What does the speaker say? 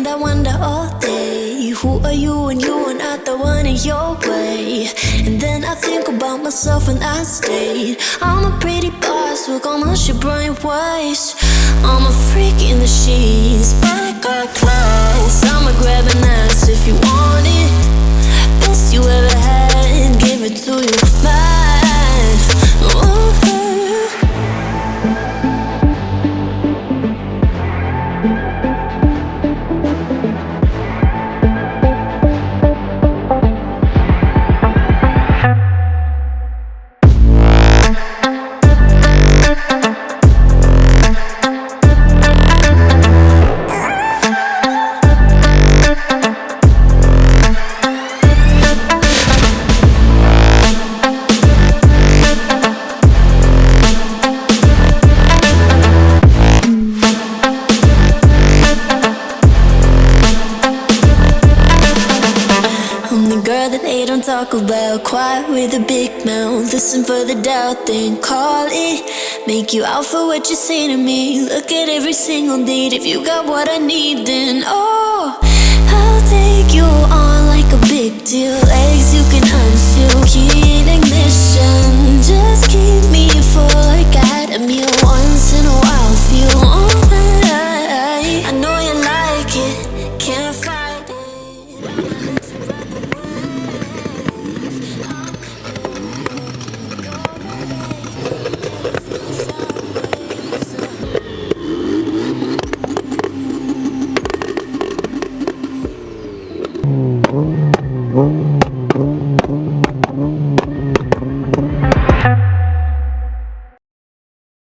I wonder all day, who are you and you are not the one in your way. And then I think about myself when I stayed. I'm a pretty boss, look on my shit bright waist. I'm a freak in the sheets, but I got class. I'ma grab an ass if you want it. Best you ever had, give it to you, man. Ooh. Talk about quiet with a big mouth. Listen for the doubt, then call it. Make you out for what you say to me. Look at every single date. If you got what I need, then oh, I'll take you on like a big deal. Legs you can unseal, key in ignition. Just keep me full like I had a meal once in a while. Feel all that I know you like it. Can't fight it. Boom.